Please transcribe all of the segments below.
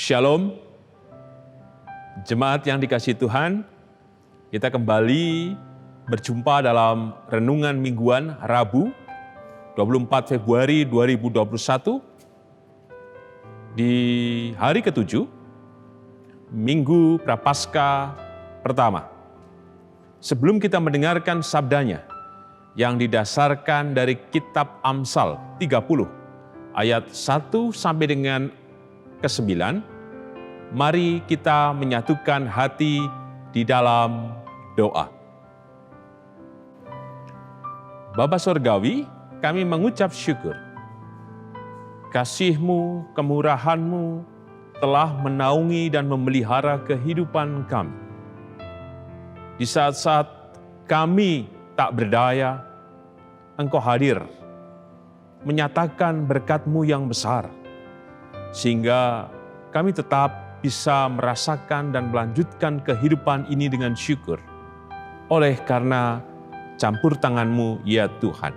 Shalom, jemaat yang dikasihi Tuhan, kita kembali berjumpa dalam Renungan Mingguan Rabu 24 Februari 2021 di hari ke-7, Minggu Prapaskah pertama. Sebelum kita mendengarkan sabdanya yang didasarkan dari kitab Amsal 30 ayat 1 sampai dengan ke-9, mari kita menyatukan hati di dalam doa. Bapa Surgawi, kami mengucap syukur. Kasih-Mu, kemurahan-Mu telah menaungi dan memelihara kehidupan kami. Di saat-saat kami tak berdaya, Engkau hadir, menyatakan berkat-Mu yang besar, sehingga kami tetap bisa merasakan dan melanjutkan kehidupan ini dengan syukur. Oleh karena campur tangan-Mu, ya Tuhan.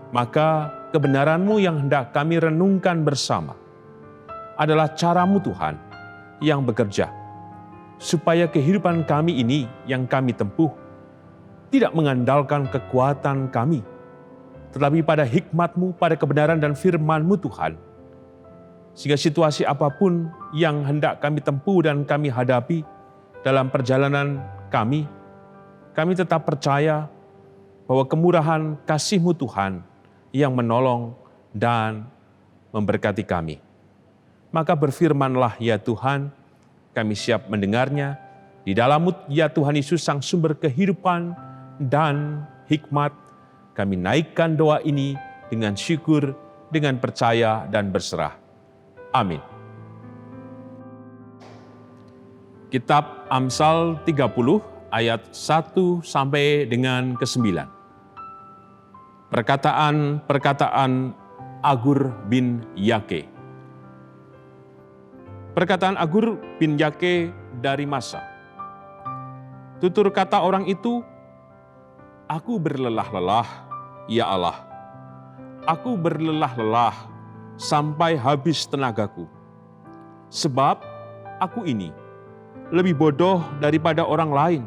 Maka kebenaran-Mu yang hendak kami renungkan bersama adalah cara-Mu Tuhan yang bekerja, supaya kehidupan kami ini yang kami tempuh tidak mengandalkan kekuatan kami, tetapi pada hikmat-Mu, pada kebenaran dan firman-Mu Tuhan. Sehingga situasi apapun yang hendak kami tempuh dan kami hadapi dalam perjalanan kami tetap percaya bahwa kemurahan kasih-Mu Tuhan yang menolong dan memberkati kami. Maka berfirmanlah ya Tuhan, kami siap mendengarnya. Di dalam-Mu ya Tuhan Yesus sang sumber kehidupan dan hikmat, kami naikkan doa ini dengan syukur, dengan percaya dan berserah. Amin. Kitab Amsal 30 ayat 1 sampai dengan ke-9. Perkataan Agur bin Yake. Perkataan Agur bin Yake dari Masa. Tutur kata orang itu, aku berlelah-lelah, ya Allah. Aku berlelah-lelah sampai habis tenagaku. Sebab aku ini lebih bodoh daripada orang lain.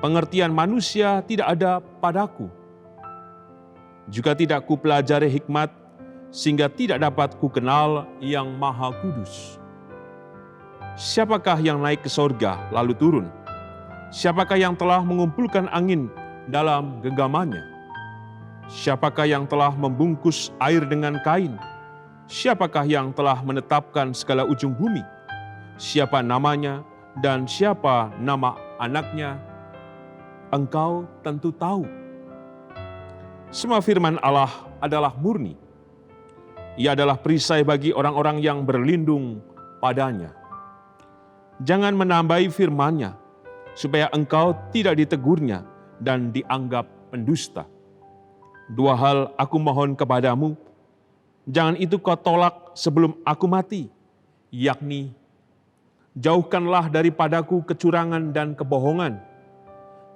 Pengertian manusia tidak ada padaku. Juga tidak kupelajari hikmat, sehingga tidak dapat kukenal yang Maha Kudus. Siapakah yang naik ke sorga lalu turun? Siapakah yang telah mengumpulkan angin dalam genggamannya? Siapakah yang telah membungkus air dengan kain? Siapakah yang telah menetapkan segala ujung bumi? Siapa namanya dan siapa nama anaknya? Engkau tentu tahu. Semua firman Allah adalah murni. Ia adalah perisai bagi orang-orang yang berlindung padanya. Jangan menambahi firman-Nya, supaya engkau tidak ditegurnya dan dianggap pendusta. Dua hal aku mohon kepadamu, jangan itu kau tolak sebelum aku mati, yakni jauhkanlah daripadaku kecurangan dan kebohongan.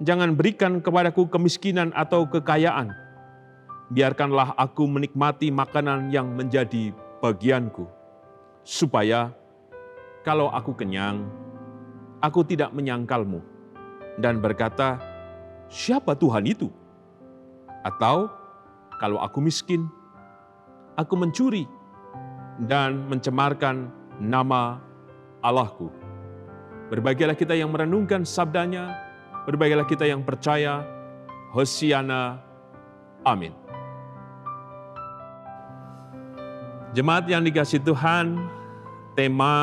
Jangan berikan kepadaku kemiskinan atau kekayaan. Biarkanlah aku menikmati makanan yang menjadi bagianku, supaya kalau aku kenyang, aku tidak menyangkalmu dan berkata, siapa Tuhan itu? Atau kalau aku miskin, aku mencuri dan mencemarkan nama Allahku. Berbahagialah kita yang merenungkan sabdanya, berbahagialah kita yang percaya. Hosiana. Amin. Jemaat yang dikasihi Tuhan, tema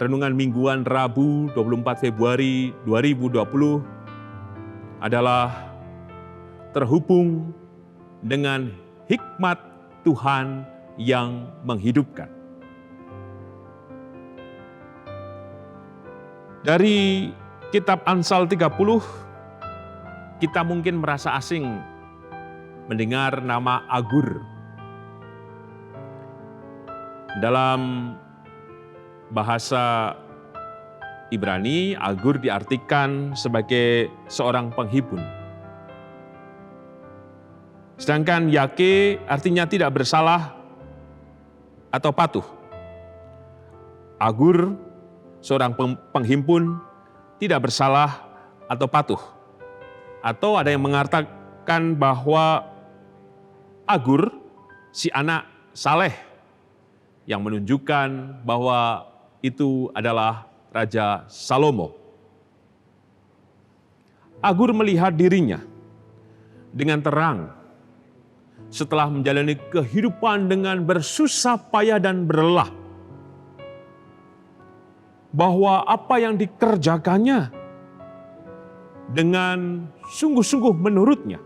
Renungan Mingguan Rabu 24 Februari 2020 adalah terhubung dengan hikmat Tuhan yang menghidupkan. Dari kitab Amsal 30, kita mungkin merasa asing mendengar nama Agur. Dalam bahasa Ibrani, Agur diartikan sebagai seorang penghibur. Sedangkan Yake artinya tidak bersalah atau patuh. Agur, seorang penghimpun, tidak bersalah atau patuh. Atau ada yang mengatakan bahwa Agur, si anak saleh, yang menunjukkan bahwa itu adalah Raja Salomo. Agur melihat dirinya dengan terang setelah menjalani kehidupan dengan bersusah payah dan berlelah, bahwa apa yang dikerjakannya dengan sungguh-sungguh menurutnya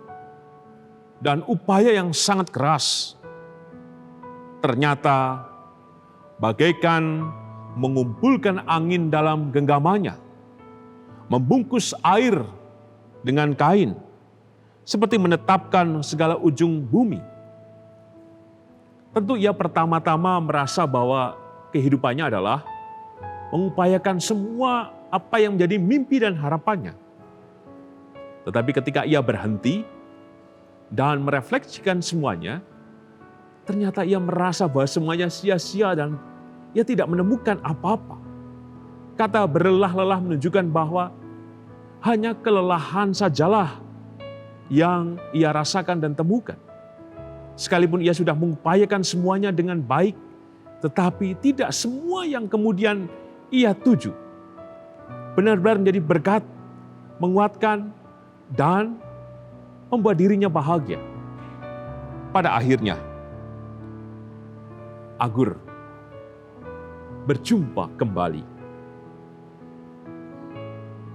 dan upaya yang sangat keras ternyata bagaikan mengumpulkan angin dalam genggamannya, membungkus air dengan kain, seperti menetapkan segala ujung bumi. Tentu ia pertama-tama merasa bahwa kehidupannya adalah mengupayakan semua apa yang menjadi mimpi dan harapannya. Tetapi ketika ia berhenti dan merefleksikan semuanya, ternyata ia merasa bahwa semuanya sia-sia dan ia tidak menemukan apa-apa. Kata berlelah-lelah menunjukkan bahwa hanya kelelahan sajalah yang ia rasakan dan temukan. Sekalipun ia sudah mengupayakan semuanya dengan baik, tetapi tidak semua yang kemudian ia tuju benar-benar menjadi berkat, menguatkan, dan membuat dirinya bahagia. Pada akhirnya, Agur berjumpa kembali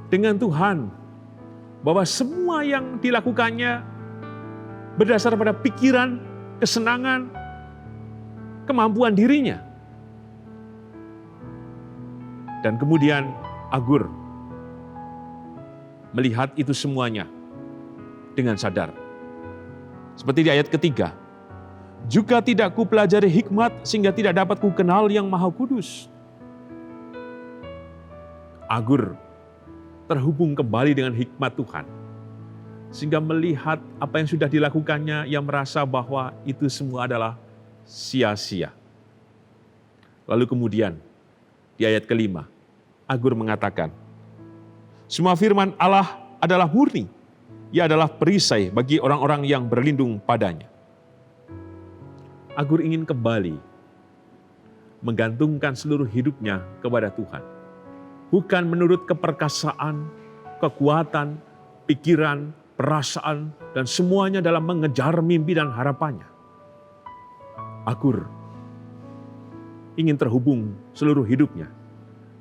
dengan Tuhan, bahwa semua yang dilakukannya berdasar pada pikiran, kesenangan, kemampuan dirinya. Dan kemudian Agur melihat itu semuanya dengan sadar. Seperti di ayat ketiga, juga tidak kupelajari hikmat sehingga tidak dapat kukenal yang Maha Kudus. Agur terhubung kembali dengan hikmat Tuhan, sehingga melihat apa yang sudah dilakukannya, ia merasa bahwa itu semua adalah sia-sia. Lalu kemudian di ayat kelima, Agur mengatakan, semua firman Allah adalah murni, ia adalah perisai bagi orang-orang yang berlindung padanya. Agur ingin kembali menggantungkan seluruh hidupnya kepada Tuhan. Bukan menurut keperkasaan, kekuatan, pikiran, perasaan, dan semuanya dalam mengejar mimpi dan harapannya. Agur ingin terhubung seluruh hidupnya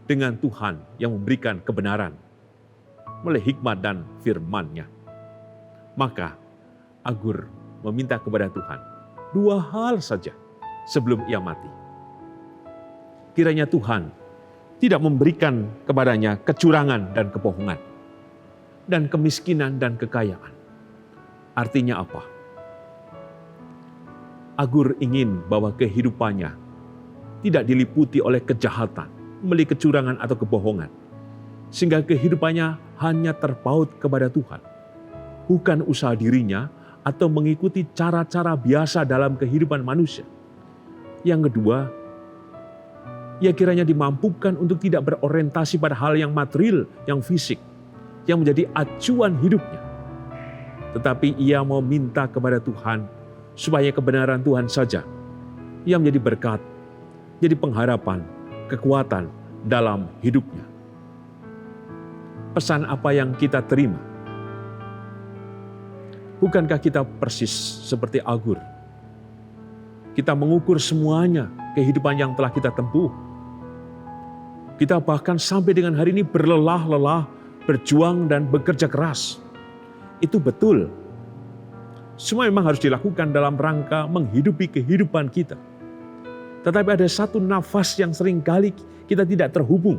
dengan Tuhan yang memberikan kebenaran melalui hikmat dan firman-Nya. Maka Agur meminta kepada Tuhan dua hal saja sebelum ia mati. Kiranya Tuhan tidak memberikan kepadanya kecurangan dan kebohongan, dan kemiskinan dan kekayaan. Artinya apa? Agur ingin bahwa kehidupannya tidak diliputi oleh kejahatan, melalui kecurangan atau kebohongan, sehingga kehidupannya hanya terpaut kepada Tuhan, bukan usaha dirinya atau mengikuti cara-cara biasa dalam kehidupan manusia. Yang kedua, ia kiranya dimampukan untuk tidak berorientasi pada hal yang material, yang fisik, yang menjadi acuan hidupnya. Tetapi ia mau minta kepada Tuhan supaya kebenaran Tuhan saja yang menjadi berkat, jadi pengharapan, kekuatan dalam hidupnya. Pesan apa yang kita terima? Bukankah kita persis seperti Agur? Kita mengukur semuanya kehidupan yang telah kita tempuh. Kita bahkan sampai dengan hari ini berlelah-lelah, berjuang dan bekerja keras. Itu betul. Semua memang harus dilakukan dalam rangka menghidupi kehidupan kita. Tetapi ada satu nafas yang seringkali kita tidak terhubung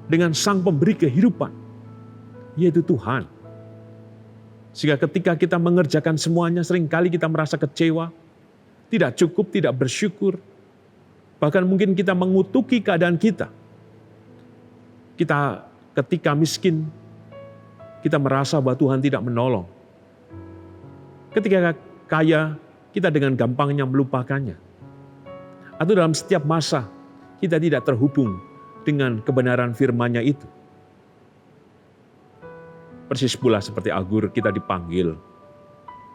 dengan Sang Pemberi kehidupan, yaitu Tuhan. Sehingga ketika kita mengerjakan semuanya, seringkali kita merasa kecewa, tidak cukup, tidak bersyukur. Bahkan mungkin kita mengutuki keadaan kita. Kita ketika miskin, kita merasa bahwa Tuhan tidak menolong. Ketika kaya, kita dengan gampangnya melupakannya. Atau dalam setiap masa, kita tidak terhubung dengan kebenaran firman-Nya itu. Persis pula seperti Agur, kita dipanggil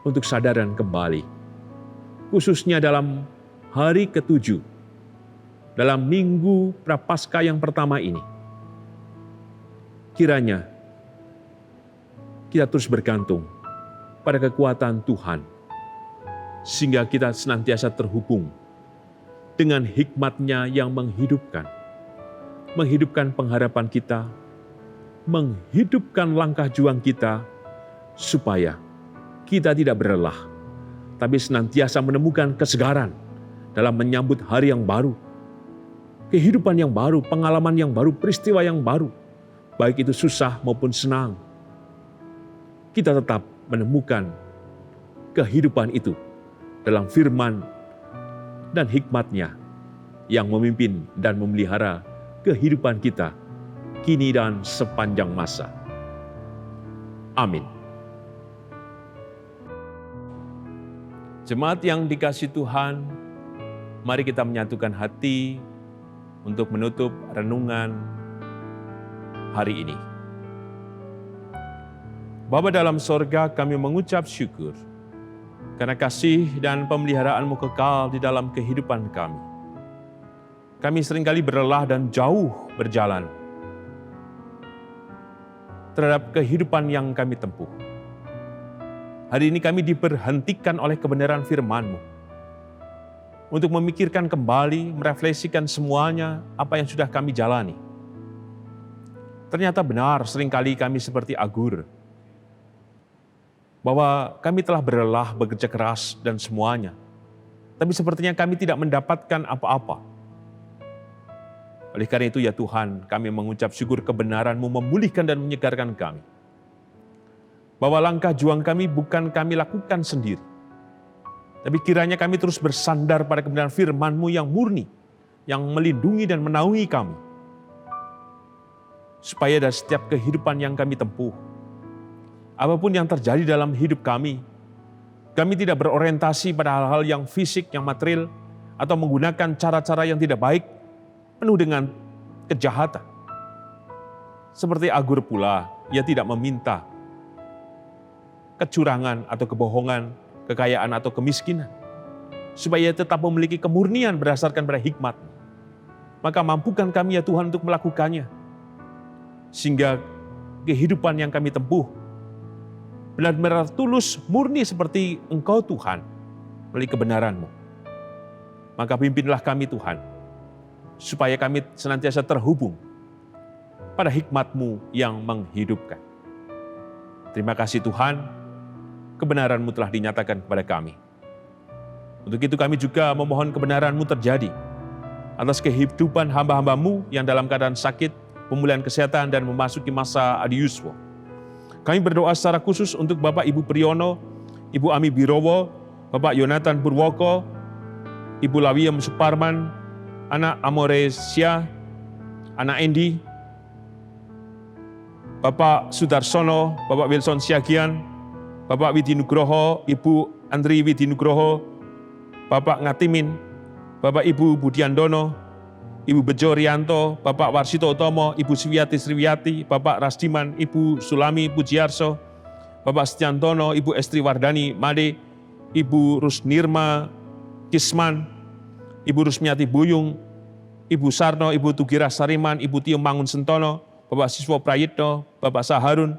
untuk sadar dan kembali. Khususnya dalam hari ke-7, dalam minggu Prapaskah yang pertama ini. Kiranya kita terus bergantung pada kekuatan Tuhan, sehingga kita senantiasa terhubung dengan hikmat-Nya yang menghidupkan pengharapan kita, menghidupkan langkah juang kita, supaya kita tidak berlelah, tapi senantiasa menemukan kesegaran dalam menyambut hari yang baru, kehidupan yang baru, pengalaman yang baru, peristiwa yang baru, baik itu susah maupun senang. Kita tetap menemukan kehidupan itu dalam firman dan hikmat-Nya yang memimpin dan memelihara kehidupan kita kini dan sepanjang masa. Amin. Jemaat yang dikasihi Tuhan, mari kita menyatukan hati untuk menutup renungan hari ini. Bapa dalam sorga, kami mengucap syukur karena kasih dan pemeliharaan-Mu kekal di dalam kehidupan kami. Kami seringkali berlelah dan jauh berjalan terhadap kehidupan yang kami tempuh. Hari ini kami diberhentikan oleh kebenaran firman-Mu untuk memikirkan kembali, merefleksikan semuanya apa yang sudah kami jalani. Ternyata benar, seringkali kami seperti Agur, bahwa kami telah berlelah, bekerja keras dan semuanya, tapi sepertinya kami tidak mendapatkan apa-apa. Oleh karena itu ya Tuhan, kami mengucap syukur kebenaran-Mu memulihkan dan menyegarkan kami. Bahwa langkah juang kami bukan kami lakukan sendiri, tapi kiranya kami terus bersandar pada kebenaran firman-Mu yang murni, yang melindungi dan menaungi kami. Supaya dari setiap kehidupan yang kami tempuh, apapun yang terjadi dalam hidup kami tidak berorientasi pada hal-hal yang fisik, yang material, atau menggunakan cara-cara yang tidak baik, penuh dengan kejahatan. Seperti Agur pula, ia tidak meminta kecurangan atau kebohongan, kekayaan atau kemiskinan, supaya ia tetap memiliki kemurnian berdasarkan pada hikmat. Maka mampukan kami ya Tuhan untuk melakukannya, sehingga kehidupan yang kami tempuh benar-benar tulus, murni seperti Engkau Tuhan, melalui kebenaran-Mu. Maka pimpinlah kami Tuhan, supaya kami senantiasa terhubung pada hikmat-Mu yang menghidupkan. Terima kasih Tuhan, kebenaran-Mu telah dinyatakan kepada kami. Untuk itu kami juga memohon kebenaran-Mu terjadi atas kehidupan hamba-hamba-Mu yang dalam keadaan sakit, pemulihan kesehatan, dan memasuki masa adiuswo. Kami berdoa secara khusus untuk Bapak Ibu Priyono, Ibu Ami Birowo, Bapak Yonatan Purwoko, Ibu Lawiem Suparman, anak Amoresia, anak Endi, Bapak Sudarsono, Bapak Wilson Siagian, Bapak Widi Nugroho, Ibu Andri Widi Nugroho, Bapak Ngatimin, Bapak Ibu Budiandono, Ibu Bejo Rianto, Bapak Warsito Utomo, Ibu Swiati Sriwiati, Bapak Rasdiman, Ibu Sulami Pujiarso, Bapak Setiantono, Ibu Estri Wardani Made, Ibu Rusnirma Kisman, Ibu Rusmiati Buyung, Ibu Sarno, Ibu Tugira Sariman, Ibu Tio Mangun Sentono, Bapak Siswo Prayitno, Bapak Saharun,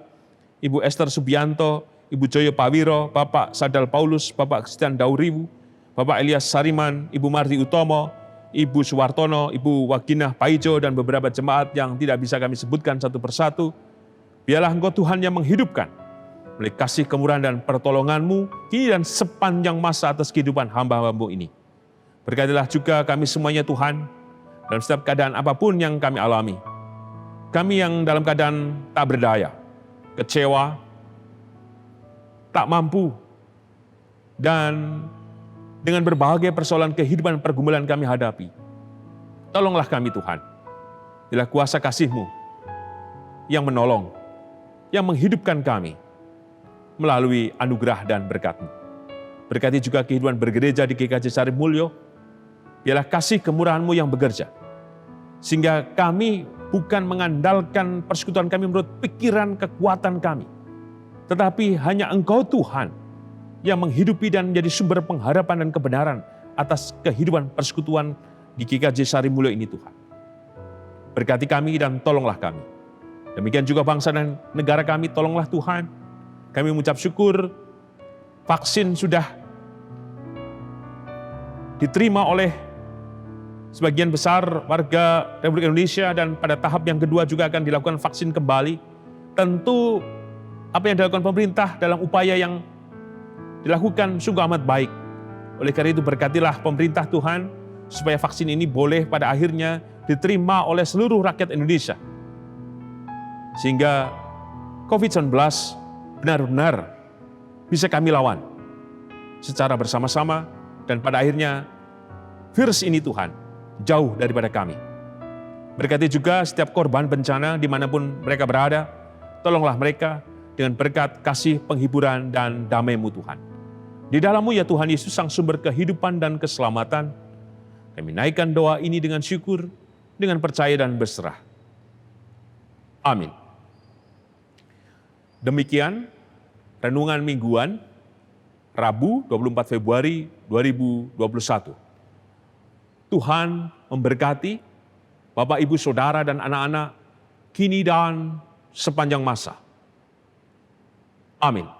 Ibu Esther Subianto, Ibu Joyo Pawiro, Bapak Sadal Paulus, Bapak Christian Dauriwu, Bapak Elias Sariman, Ibu Marti Utomo, Ibu Suwartono, Ibu Waginah Paijo, dan beberapa jemaat yang tidak bisa kami sebutkan satu persatu. Biarlah Engkau Tuhan yang menghidupkan, melalui kasih kemurahan dan pertolongan-Mu, kini dan sepanjang masa atas kehidupan hamba-hamba-Mu ini. Berkatilah juga kami semuanya Tuhan, dalam setiap keadaan apapun yang kami alami. Kami yang dalam keadaan tak berdaya, kecewa, tak mampu, dan dengan berbagai persoalan kehidupan pergumulan kami hadapi. Tolonglah kami Tuhan, bila kuasa kasih-Mu yang menolong, yang menghidupkan kami melalui anugerah dan berkat-Mu. Berkati juga kehidupan bergereja di GKJ Sarimulyo, biarlah kasih kemurahan-Mu yang bekerja, Sehingga kami bukan mengandalkan persekutuan kami menurut pikiran kekuatan kami, tetapi hanya Engkau Tuhan yang menghidupi dan menjadi sumber pengharapan dan kebenaran atas kehidupan persekutuan di GKJ Sari Mulyo ini Tuhan. Berkati kami dan tolonglah kami. Demikian juga bangsa dan negara kami, tolonglah Tuhan. Kami mengucap syukur vaksin sudah diterima oleh sebagian besar warga Republik Indonesia dan pada tahap yang kedua juga akan dilakukan vaksin kembali. Tentu apa yang dilakukan pemerintah dalam upaya yang dilakukan sungguh amat baik. Oleh karena itu berkatilah pemerintah Tuhan supaya vaksin ini boleh pada akhirnya diterima oleh seluruh rakyat Indonesia. Sehingga COVID-19 benar-benar bisa kami lawan secara bersama-sama dan pada akhirnya virus ini Tuhan jauh daripada kami. Berkati juga setiap korban bencana dimanapun mereka berada, tolonglah mereka dengan berkat kasih penghiburan dan damai-Mu Tuhan. Di dalam-Mu ya Tuhan Yesus sang sumber kehidupan dan keselamatan, kami naikkan doa ini dengan syukur, dengan percaya dan berserah. Amin. Demikian renungan mingguan Rabu 24 Februari 2021. Tuhan memberkati Bapak, Ibu, Saudara, dan anak-anak kini dan sepanjang masa. Amin.